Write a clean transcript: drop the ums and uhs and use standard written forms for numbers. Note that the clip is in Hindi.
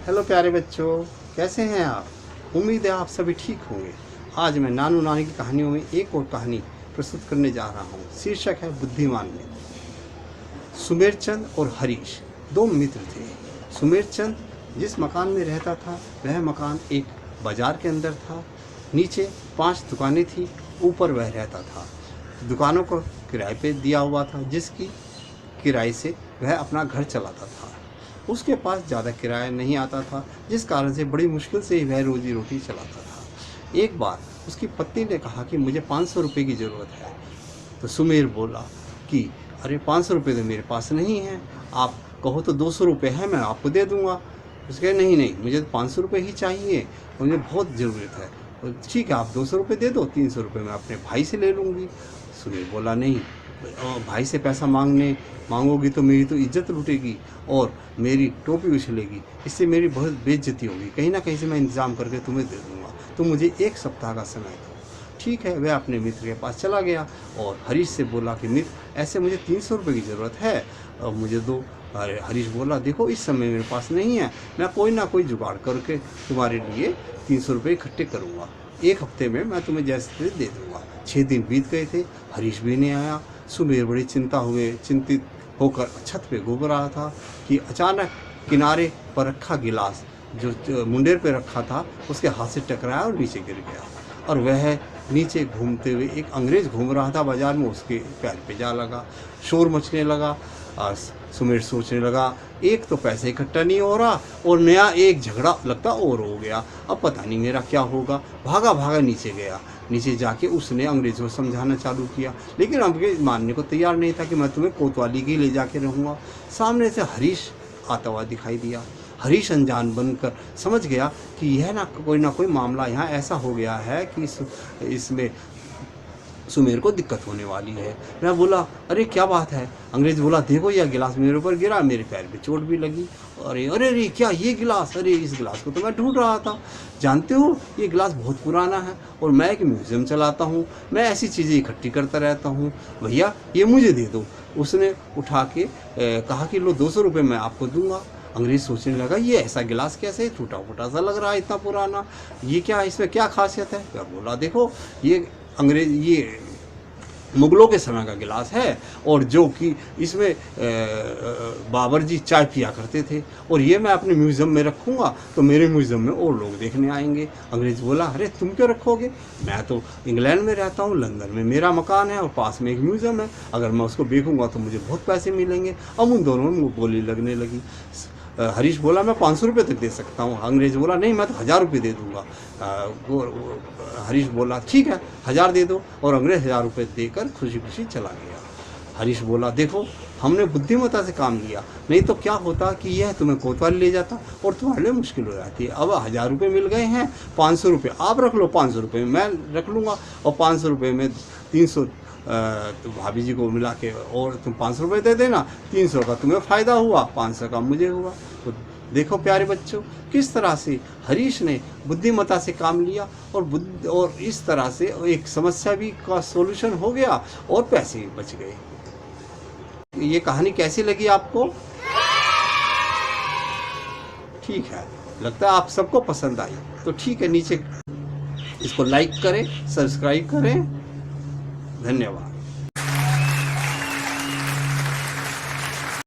हेलो प्यारे बच्चों, कैसे हैं आप? उम्मीद है आप सभी ठीक होंगे। आज मैं नानू नानी की कहानियों में एक और कहानी प्रस्तुत करने जा रहा हूँ। शीर्षक है बुद्धिमान मित्र। सुमेरचंद और हरीश दो मित्र थे। सुमेरचंद जिस मकान में रहता था वह मकान एक बाजार के अंदर था। नीचे 5 दुकानें थी, ऊपर वह रहता था। दुकानों को किराए पे दिया हुआ था, जिसकी किराए से वह अपना घर चलाता था। उसके पास ज़्यादा किराया नहीं आता था, जिस कारण से बड़ी मुश्किल से ही वह रोजी रोटी चलाता था। एक बार उसकी पत्नी ने कहा कि मुझे 500 रुपये की ज़रूरत है। तो सुमेर बोला कि अरे 500 रुपये तो मेरे पास नहीं है, आप कहो तो 200 रुपये है, मैं आपको दे दूँगा। उसके नहीं, मुझे तो 500 रुपये ही चाहिए, मुझे बहुत ज़रूरत है। तो ठीक है, आप 200 रुपये दे दो, 300 रुपये मैं अपने भाई से ले लूँगी। सुमेर बोला नहीं, भाई से पैसा मांगोगी तो मेरी तो इज्जत लुटेगी और मेरी टोपी उछलेगी, इससे मेरी बहुत बेइज्जती होगी। कहीं ना कहीं से मैं इंतज़ाम करके तुम्हें दे दूँगा, तो मुझे 1 सप्ताह का समय दो। ठीक है, वह अपने मित्र के पास चला गया और हरीश से बोला कि मित्र, ऐसे मुझे 300 रुपये की ज़रूरत है और मुझे दो। अरे हरीश बोला, देखो इस समय मेरे पास नहीं है, मैं कोई ना कोई जुगाड़ करके तुम्हारे लिए 300 रुपये इकट्ठे करूँगा। 1 हफ्ते में मैं तुम्हें जैसे दे दूँगा। 6 दिन बीत गए थे, हरीश भी नहीं आया। सुमेर बड़ी चिंतित होकर छत पे घूम रहा था कि अचानक किनारे पर रखा गिलास जो मुंडेर पे रखा था उसके हाथ से टकराया और नीचे गिर गया। और वह नीचे घूमते हुए एक अंग्रेज़ घूम रहा था बाजार में, उसके पैर पे जा लगा। शोर मचने लगा। सुमेर सोचने लगा, एक तो पैसे इकट्ठा नहीं हो रहा और नया एक झगड़ा लगता और हो गया, अब पता नहीं मेरा क्या होगा। भागा नीचे गया। नीचे जाके उसने अंग्रेज़ों को समझाना चालू किया, लेकिन अंग्रेज़ मानने को तैयार नहीं था कि मैं तुम्हें कोतवाली की ले जाके रहूँगा। सामने से हरीश आता हुआ दिखाई दिया। हरीश अनजान बनकर समझ गया कि यह ना कोई मामला यहाँ ऐसा हो गया है कि इसमें सुमेर को दिक्कत होने वाली है। मैं बोला, अरे क्या बात है? अंग्रेज़ बोला, देखो यह गिलास मेरे ऊपर गिरा, मेरे पैर पे चोट भी लगी। अरे क्या ये गिलास? अरे इस गिलास को तो मैं ढूंढ रहा था। जानते हो, ये गिलास बहुत पुराना है और मैं एक म्यूज़ियम चलाता हूँ, मैं ऐसी चीज़ें इकट्ठी करता रहता हूँ, भैया ये मुझे दे दो। उसने उठा के कहा कि लो 200 रुपये मैं आपको दूंगा। अंग्रेज़ सोचने लगा, ये ऐसा गिलास कैसे, टूटा फूटा सा लग रहा है, इतना पुराना, ये क्या, इसमें क्या खासियत है? मैं बोला, देखो ये मुग़लों के समय का गिलास है और जो कि इसमें बाबर जी चाय पिया करते थे, और ये मैं अपने म्यूज़ियम में रखूँगा तो मेरे म्यूज़ियम में और लोग देखने आएंगे। अंग्रेज़ बोला, अरे तुम क्यों रखोगे? मैं तो इंग्लैंड में रहता हूँ, लंदन में मेरा मकान है और पास में एक म्यूज़ियम है, अगर मैं उसको बेचूँगा तो मुझे बहुत पैसे मिलेंगे। अब उन दोनों में बोली लगने लगी। हरीश बोला, मैं 500 रुपये तक दे सकता हूँ। अंग्रेज़ बोला, नहीं मैं तो 1000 रुपये दे दूँगा। हरीश बोला, ठीक है 1000 दे दो, और अंग्रेज़ 1000 रुपये देकर खुशी खुशी चला गया। हरीश बोला, देखो हमने बुद्धिमत्ता से काम लिया, नहीं तो क्या होता कि यह तुम्हें कोतवाली ले जाता और तुम्हारे लिए मुश्किल हो जाती है। अब 1000 रुपये मिल गए हैं, 500 रुपये आप रख लो, 500 रुपये मैं रख लूँगा, और 500 रुपये में 300 तो भाभी जी को मिला के और तुम 500 रुपये दे देना, 300 का तुम्हें फ़ायदा हुआ, 500 का मुझे हुआ। तो देखो प्यारे बच्चों, किस तरह से हरीश ने बुद्धिमत्ता से काम लिया और इस तरह से एक समस्या भी का सॉल्यूशन हो गया और पैसे भी बच गए। ये कहानी कैसी लगी आपको? ठीक है, लगता है आप सबको पसंद आई। तो ठीक है, नीचे इसको लाइक करें, सब्सक्राइब करें। धन्यवाद।